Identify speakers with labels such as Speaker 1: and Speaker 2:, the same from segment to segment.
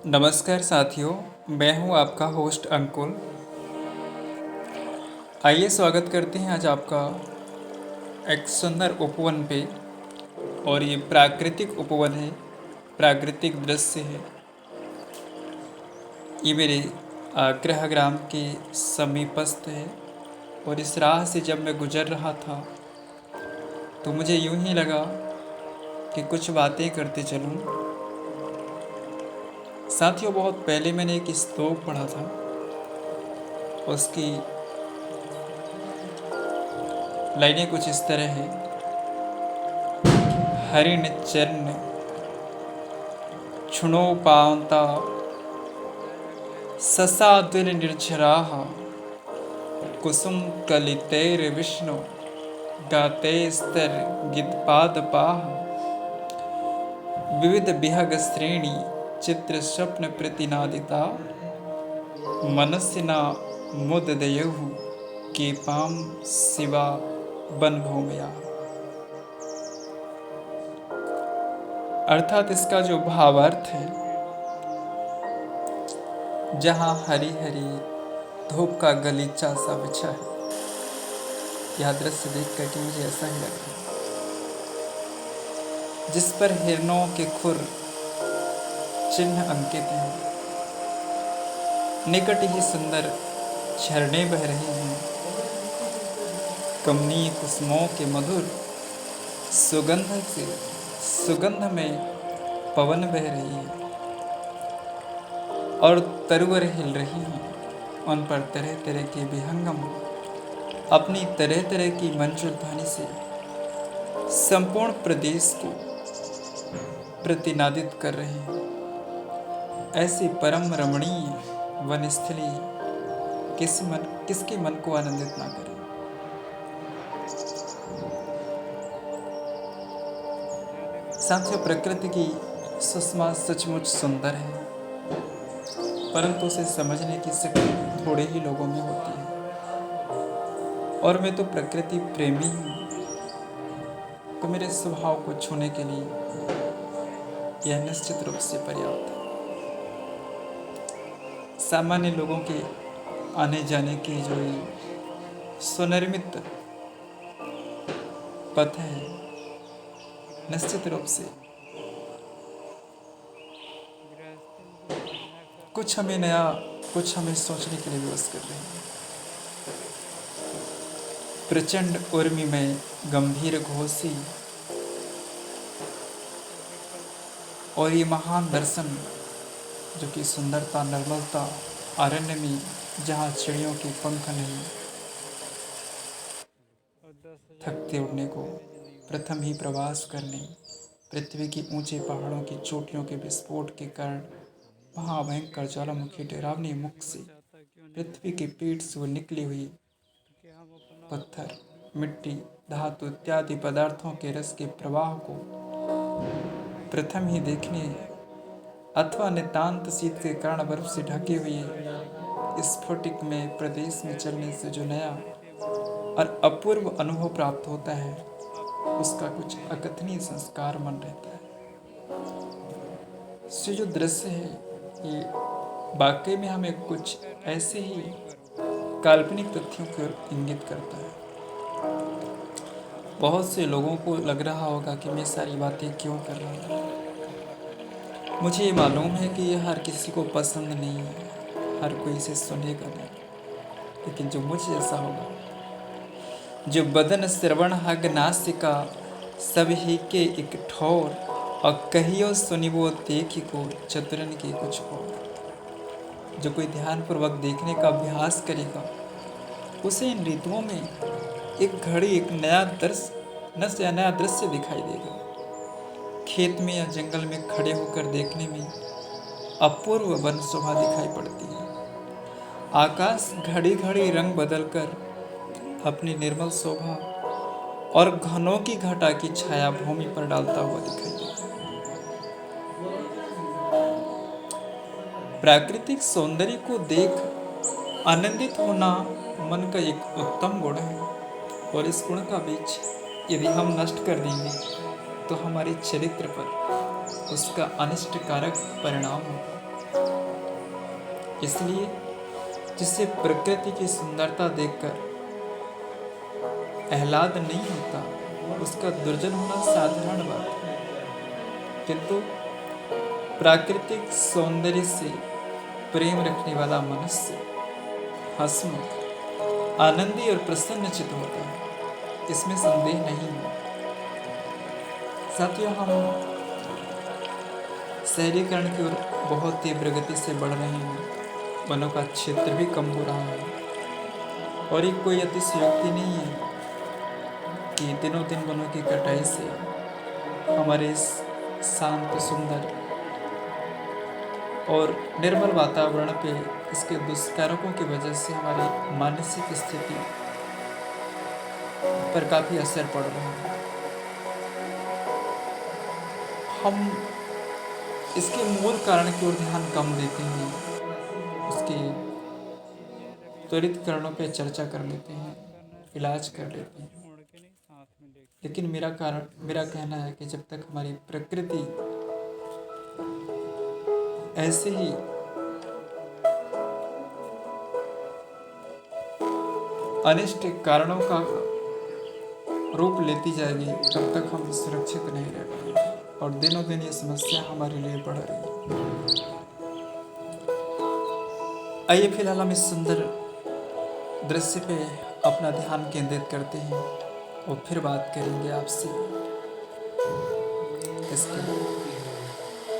Speaker 1: नमस्कार साथियों, मैं हूं आपका होस्ट अंकुल। आइए स्वागत करते हैं आज आपका एक सुंदर उपवन पे। और ये प्राकृतिक उपवन है, प्राकृतिक दृश्य है। ये मेरे गृहग्राम के समीपस्थ है। और इस राह से जब मैं गुजर रहा था तो मुझे यूं ही लगा कि कुछ बातें करते चलूं। साथियों, बहुत पहले मैंने एक श्लोक पढ़ा था। उसकी लाइनें कुछ इस तरह है। हरिण चरण क्षुणो पावता ससादुर निर्झराः कुसुम कलितैर्विष्णु गातैस्तर गिद्पादपाः विविध विहग श्रेणी चित्र स्वप्न प्रतिनादिता मनस्सिना मुददयुः केपाम शिवा वन भूमया। अर्थात इसका जो भावार्थ है, जहाँ हरी हरी धूप का गलीचा सा बिछा है, यह दृश्य देख करके मुझे ऐसा ही लग रहा है, जिस पर हिरणों के खुर चिन्ह अंकित हैं। निकट ही सुंदर झरने बह रहे हैं। कमनीय कुसुमों के मधुर सुगंध में पवन बह रही है और तरुवर हिल रही हैं। उन पर तरह तरह के विहंगम अपनी तरह तरह की मंजुल ध्वनि से संपूर्ण प्रदेश को प्रतिनादित कर रहे हैं। ऐसी परम रमणीय वनस्थली किसके मन को आनंदित ना करे। साथियों, प्रकृति की सुषमा सचमुच सुंदर है, परंतु उसे समझने की शक्ति थोड़े ही लोगों में होती है। और मैं तो प्रकृति प्रेमी हूँ, तो मेरे स्वभाव को छूने के लिए यह निश्चित रूप से पर्याप्त है। सामान्य लोगों के आने जाने की जो ये सुनिर्मित पथ है, निश्चित रूप से कुछ हमें नया, कुछ हमें सोचने के लिए विवश कर रहे हैं। प्रचंड उर्मी में गंभीर घोषी और ये महान दर्शन, जो कि सुंदरता निर्मलता अरण्य में, जहाँ चिड़ियों के पंख नहीं थकते उड़ने को, प्रथम ही प्रवास करने, पृथ्वी की ऊंचे पहाड़ों की चोटियों के विस्फोट के कारण महाभयंकर ज्वालामुखी डरावनी मुख से पृथ्वी के पेट से निकली हुई पत्थर, मिट्टी, धातु इत्यादि पदार्थों के रस के प्रवाह को प्रथम ही देखने अथवा नितांत शीत के कारण बर्फ से ढके हुए स्फटिक में प्रदेश में चलने से जो नया और अपूर्व अनुभव प्राप्त होता है, उसका कुछ अकथनीय संस्कार मन रहता है। ये जो दृश्य है, ये वाकई में हमें कुछ ऐसे ही काल्पनिक तथ्यों को इंगित करता है। बहुत से लोगों को लग रहा होगा कि मैं सारी बातें क्यों कर रहा हूँ। मुझे ये मालूम है कि ये हर किसी को पसंद नहीं है, हर कोई इसे सुनेगा नहीं, लेकिन जो मुझ जैसा होगा, जो बदन श्रवण हग नासिका सब ही के एक ठोर और कहियो सुनिबो देखी को चतुरन के कुछ और। जो कोई ध्यानपूर्वक देखने का अभ्यास करेगा, उसे इन ऋतुओं में एक घड़ी एक नया दृश्य दिखाई देगा। खेत में या जंगल में खड़े होकर देखने में अपूर्व वन शोभा दिखाई पड़ती है। आकाश घड़ी घड़ी रंग बदलकर अपनी निर्मल शोभा और घनों की घटा की छाया भूमि पर डालता हुआ दिखाई देता है। प्राकृतिक सौंदर्य को देख आनंदित होना मन का एक उत्तम गुण है, और इस गुण का बीज यदि हम नष्ट कर देंगे तो हमारे चरित्र पर उसका अनिष्टकारक परिणाम होगा। इसलिए जिससे प्रकृति की सुंदरता देखकर आह्लाद नहीं होता, उसका दुर्जन होना साधारण बात है। किंतु प्राकृतिक सौंदर्य से प्रेम रखने वाला मनुष्य हंसमुख, आनंदी और प्रसन्नचित होता है, इसमें संदेह नहीं है। साथियों, हम शहरीकरण की ओर बहुत तीव्र गति से बढ़ रहे हैं। वनों का क्षेत्र भी कम हो रहा है और ये कोई अतिशयोक्ति नहीं है कि दिनों दिन वनों की कटाई से हमारे इस शांत, सुंदर और निर्मल वातावरण पे इसके दुष्कारकों की वजह से हमारी मानसिक स्थिति पर काफी असर पड़ रहा है। हम इसके मूल कारण की ओर ध्यान कम देते हैं, उसके त्वरित कारणों पे चर्चा कर लेते हैं, इलाज कर लेते हैं। लेकिन मेरा कहना है कि जब तक हमारी प्रकृति ऐसे ही अनिष्ट कारणों का रूप लेती जाएगी, तब तक हम सुरक्षित नहीं रह पाएंगे और दिनों दिन ये समस्या हमारे लिए बढ़ रही है। आइए फिलहाल हम इस सुंदर दृश्य पे अपना ध्यान केंद्रित करते हैं और फिर बात करेंगे आपसे इसकी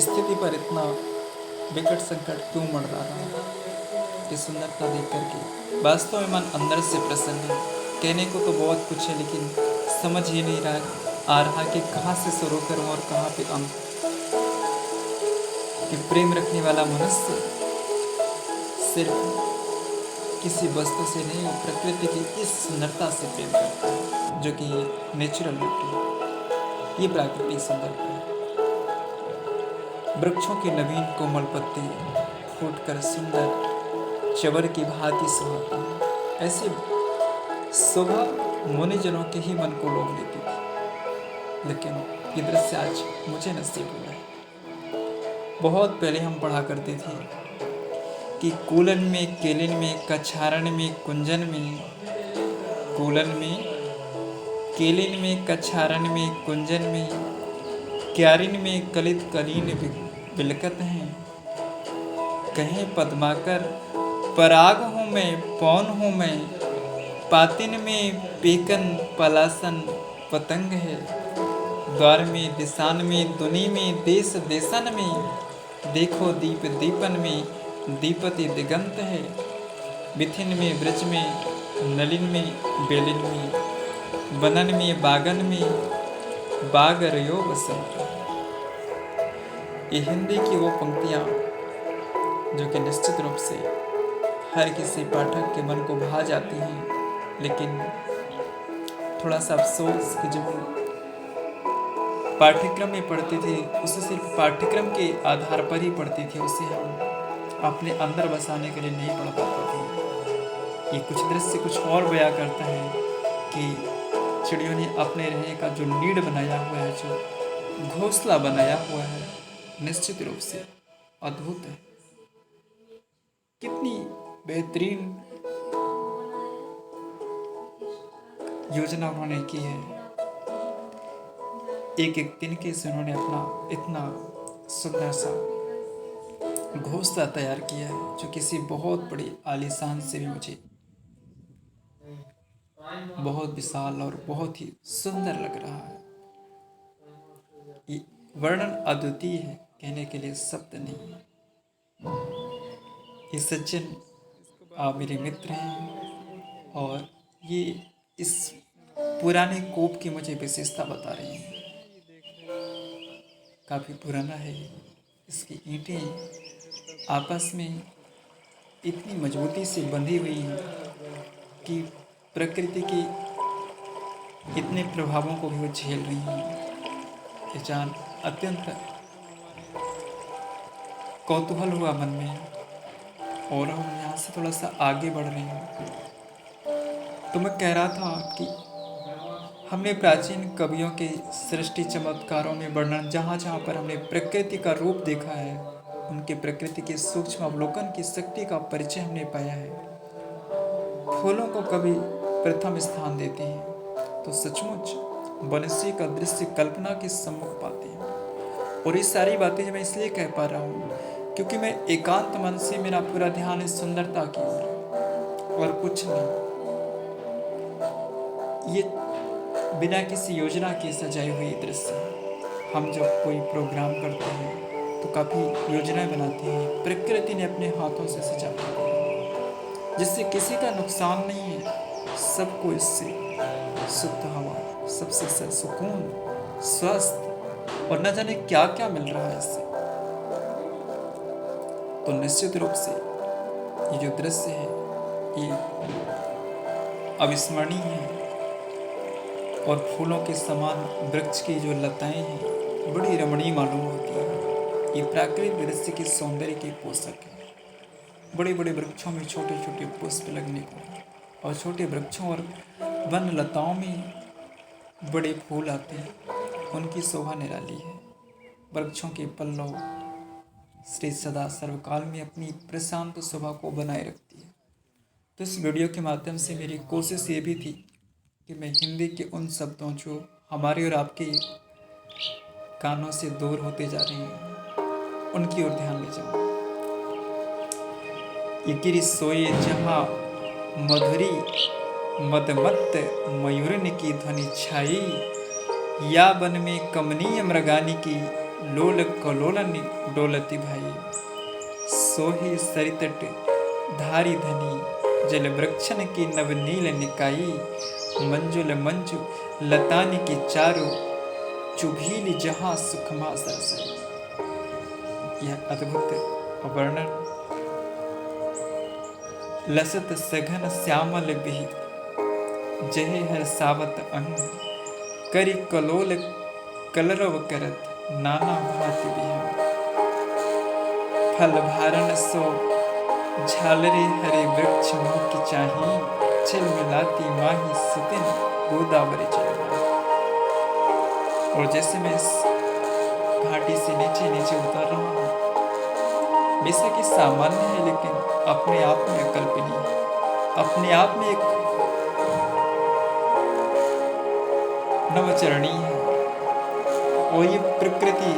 Speaker 1: स्थिति पर इतना विकट संकट क्यों मंडरा रहा है। कि सुंदरता देख करके वास्तव में मन अंदर से प्रसन्न है। कहने को तो बहुत कुछ है, लेकिन समझ ही नहीं आ रहा कि कहाँ से शुरू करूं और कहाँ पे अंत। कि प्रेम रखने वाला मनुष्य सिर्फ किसी वस्तु से नहीं, प्रकृति की इस सुंदरता से प्रेम करता है, जो कि नेचुरल ब्यूटी है। ये प्राकृतिक सुंदरता है। वृक्षों के नवीन कोमल पत्ते फूटकर सुंदर चवर की भांति सुहाती है। ऐसी शोभा मुनिजनों के ही मन को लोभ लेती थी, लेकिन ये दृश्य आज मुझे नसीब हुआ है। बहुत पहले हम पढ़ा करते थे कि कूलन में, केलिन में, कछारण में, कुंजन में, कूलन में, केलिन में, कछारण में, कुंजन में, क्यारिन में कलित कलीन बिलकत हैं। कहें पद्माकर पराग हूँ मैं, पौन हूँ मैं, पातिन में पेकन पलासन पतंग है। द्वार में, दिशान में, दुनी में, देश देशन में, देखो दीप दीपन में, दीपति दिगंत है। बिथिन में, ब्रज में, नलिन में, बेलिन में, बनन में, बागन में, बागरयो बसंत। ये हिंदी की वो पंक्तियाँ जो कि निश्चित रूप से हर किसी पाठक के मन को भा जाती हैं, लेकिन थोड़ा सा अफसोस कि जब पाठ्यक्रम में पढ़ते थे उसे सिर्फ पाठ्यक्रम के आधार पर ही पढ़ते थे, उसे हम अपने अंदर बसाने के लिए नहीं पढ़ पाते थे। ये कुछ दृश्य कुछ और बयां करता है कि चिड़ियों ने अपने रहने का जो नीड बनाया हुआ है, जो घोंसला बनाया हुआ है, निश्चित रूप से अद्भुत है। कितनी बेहतरीन योजना उन्होंने की है। एक एक तिनके से उन्होंने अपना इतना सुंदर सा घोंसला तैयार किया है, जो किसी बहुत बड़ी आलीशान से भी मुझे बहुत विशाल और बहुत ही सुंदर लग रहा है। ये वर्णन अद्वितीय है, कहने के लिए शब्द नहीं है। ये सज्जन आप मेरे मित्र हैं और ये इस पुराने कोप की मुझे विशेषता बता रहे हैं। काफ़ी पुराना है, इसकी ईंटें आपस में इतनी मजबूती से बंधी हुई हैं कि प्रकृति के इतने प्रभावों को भी वो झेल रही हैं। ये जान अत्यंत कौतूहल हुआ मन में और हम यहाँ से थोड़ा सा आगे बढ़ रहे हैं। तो मैं कह रहा था कि हमने प्राचीन कवियों के सृष्टि चमत्कारों में वर्णन जहाँ जहाँ पर हमने प्रकृति का रूप देखा है, उनके प्रकृति के सूक्ष्म अवलोकन की शक्ति का परिचय हमने पाया है। फूलों को कभी प्रथम स्थान देते हैं तो सचमुच वनस्पति का दृश्य कल्पना के सम्मुख पाते हैं। और ये सारी बातें मैं इसलिए कह पा रहा हूँ क्योंकि मैं एकांत मन से मेरा पूरा ध्यान इस सुंदरता की ओर है और कुछ नहीं। ये बिना किसी योजना के सजाए हुए दृश्य है। हम जब कोई प्रोग्राम करते हैं तो काफ़ी योजनाएं बनाते हैं, प्रकृति ने अपने हाथों से सजा दी है जिससे किसी का नुकसान नहीं है। सबको इससे शुद्ध हवा, सबसे सुकून, स्वस्थ और न जाने क्या क्या मिल रहा है इससे। तो निश्चित रूप से ये जो दृश्य है ये अविस्मरणीय है। और फूलों के समान वृक्ष की जो लताएं हैं बड़ी रमणीय मालूम होती है। ये प्राकृतिक दृश्य के सौंदर्य के पोषक है। बड़े बड़े वृक्षों में छोटे छोटे पुष्प लगने को और छोटे वृक्षों और वन लताओं में बड़े फूल आते हैं, उनकी शोभा निराली है। वृक्षों के पल्लव श्री सदा सर्वकाल में अपनी प्रशांत शोभा को बनाए रखती है। तो इस वीडियो के माध्यम से मेरी कोशिश ये भी थी कि मैं हिंदी के उन शब्दों जो हमारे और आपके कानों से दूर होते जा रहे हैं उनकी ओर ध्यान ले जाऊं। ये गिरि सोए जहाँ मधुरी मदमत्त मयूरन की ध्वनि छाई, या वन में कमनीय मृगानी की लोल कलोलन डोलती भाई। सोहे सरितट धारी धनी जल वृक्षन की नवनील निकाई, मंजुल मंजु लतानी की चारों चुभील जहां सुखमा सरसई। यह अद्भुत वर्णन लसत सघन श्यामल बिहि जहे हर सावत अंग, करी कलोल कलरव करत नाना भांति बिहा। फल भारण सो झालरे हरे वृक्ष मुख चाही, छिल मिलाती माही सुतिन गोदावरी चलवा। और जैसे मैं इस घाटी से नीचे नीचे उतर रहा हूँ, बेशक ये सामान्य है लेकिन अपने आप में अकल्पनीय है, अपने आप में एक नवचरणीय है। और ये प्रकृति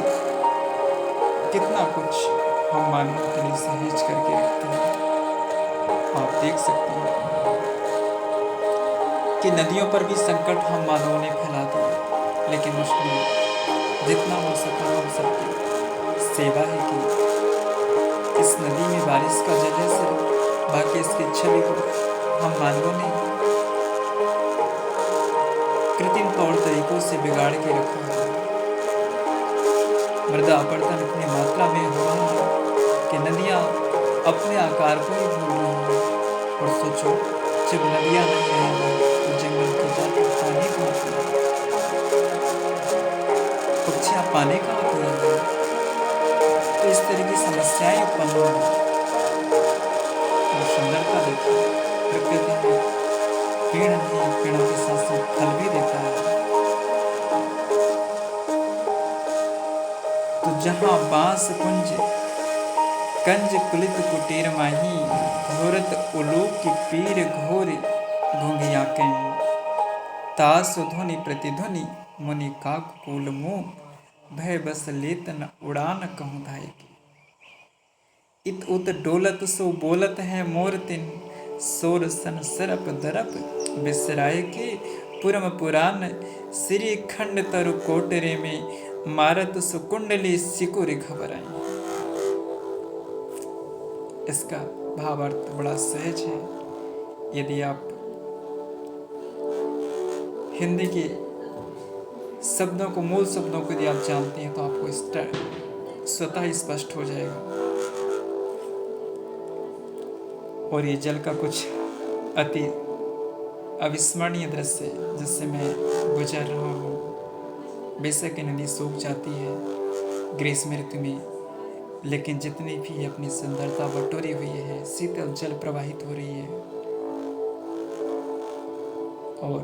Speaker 1: कितना कुछ हम मानवों के लिए सहेज करके रखते हैं। आप देख सकते हैं कि नदियों पर भी संकट हम मानवों ने फैला दिया, लेकिन उसमें जितना हो सका हम सबकी सेवा है कि इस नदी में बारिश का जल है सिर्फ, बाकी इसकी छवि को हम मानवों ने कृत्रिम तौर तरीकों से बिगाड़ के रखा है। मृदा अपरदन इतनी मात्रा में हो रहा है कि नदियाँ अपने आकार को ही भूल रही हैं। और सोचो जब नदियाँ नहीं रहेंगी तो जंगल की जाकर पानी कहाँ पिएंगे, पक्षियाँ पानी कहाँ पिएंगे। तो इस तरह की समस्याएं उत्पन्न होंगी। और सुंदरता देखिए, प्रकृति में पेड़ नहीं, पेड़ों के साथ साथ फल भी देता है। तो जहाँ बांस कुंज कंज कुलित कुटीर माही, घोरत उलोक की पीर घोर घुंघिया के, तास ध्वनि प्रतिध्वनि मुनि काक कूल मुँह, भय बस लेत न उड़ान कहूँ धाय की। इत उत डोलत सो बोलत है मोर तिन, सोर सन सरप दरप बिसराय के, पुरम पुराण श्री खंड तरु कोटरे में, मारत सुकुंडली सिकुर घबराई। इसका भावार्थ बड़ा सहज है। यदि आप हिंदी के शब्दों को, मूल शब्दों को यदि आप जानते हैं तो आपको स्वतः ही स्पष्ट हो जाएगा। और ये जल का कुछ अति अविस्मरणीय दृश्य जिससे मैं गुजर रहा हूँ। बेशक नदी सूख जाती है ग्रीष्म ऋतु में, लेकिन जितनी भी अपनी सुंदरता बटोरी हुई है, शीतल जल प्रवाहित हो रही है। और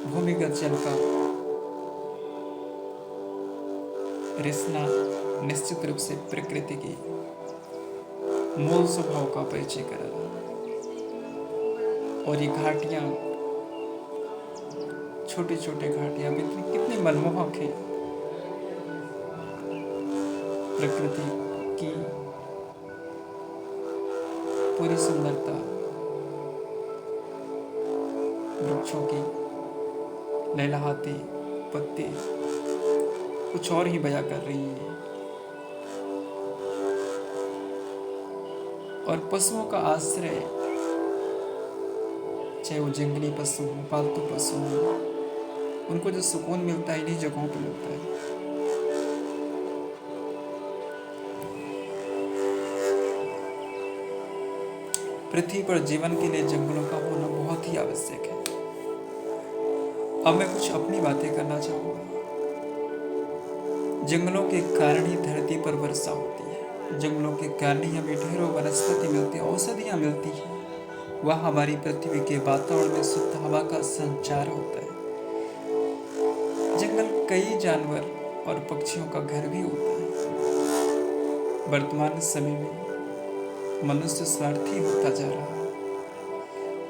Speaker 1: भूमिगत जल का रिसना निश्चित रूप से प्रकृति की मूल स्वभाव का परिचय कराला। और ये घाटियां, छोटे छोटे घाटियां भी कितने मनमोहक है। प्रकृति की पूरी सुंदरता वृक्षों की लहलहाते पत्ते कुछ और ही बयां कर रही है। और पशुओं का आश्रय, चाहे वो जंगली पशु हो, पालतू पशु हो, उनको जो सुकून मिलता है इन्हीं जगहों पर मिलता है। पृथ्वी पर जीवन के लिए जंगलों का होना बहुत ही आवश्यक है। अब मैं कुछ अपनी बातें करना चाहूंगा। जंगलों के कारण ही धरती पर वर्षा होती है। जंगलों के कारण ही हमें ढेरों वनस्पति मिलती है, औषधियां मिलती है। वह हमारी पृथ्वी के वातावरण में शुद्ध हवा का संचार होता है। जंगल कई जानवर और पक्षियों का घर भी होता है। वर्तमान समय में मनुष्य स्वार्थी होता जा रहा है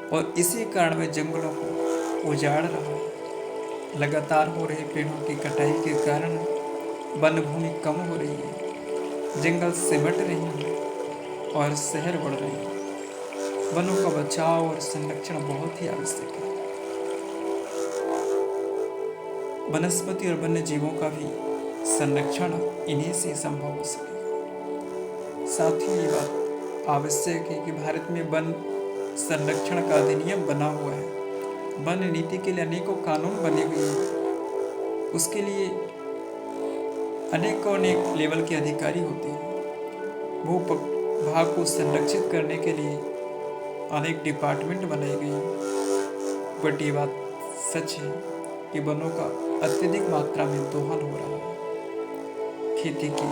Speaker 1: और इसी कारण वह जंगलों को उजाड़ रहा है। लगातार हो रहे पेड़ों की कटाई के कारण वन भूमि कम हो रही है, जंगल सिमट रहे हैं और शहर बढ़ रहे हैं। वनों का बचाव और संरक्षण बहुत ही आवश्यक है। वनस्पति और वन्य जीवों का भी संरक्षण इन्हीं से संभव हो सके। साथ ही ये बात आवश्यक है कि भारत में वन संरक्षण का अधिनियम बना हुआ है। वन नीति के लिए अनेकों कानून बने हुए हैं। उसके लिए अनेक लेवल के अधिकारी होते हैं। भू भाग को संरक्षित करने के लिए अनेक डिपार्टमेंट बनाए गए हैं। बट ये बात सच है कि वनों का अत्यधिक मात्रा में दोहन हो रहा है। खेती की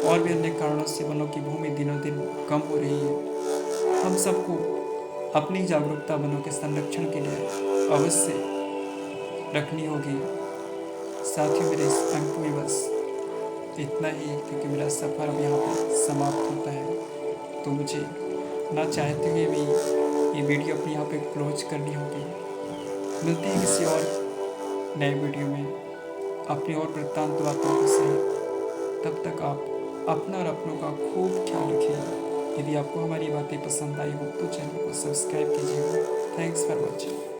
Speaker 1: और भी अन्य कारणों से वनों की भूमि दिनों दिन कम हो रही है। हम सबको अपनी जागरूकता वनों के संरक्षण के लिए अवश्य रखनी होगी। साथियों, मेरे इस अंक में बस इतना ही, क्योंकि मेरा सफ़र अब यहाँ पर समाप्त होता है। तो मुझे ना चाहते हुए भी ये वीडियो अपनी यहाँ पे क्लोज करनी होगी। मिलते हैं किसी और नए वीडियो में अपनी और वृत्तांत बातों के सहित। तब तक आप अपना और अपनों का खूब ख्याल रखिए। यदि आपको हमारी बातें पसंद आई हो तो चैनल को सब्सक्राइब कीजिएगा। Thanks for watching.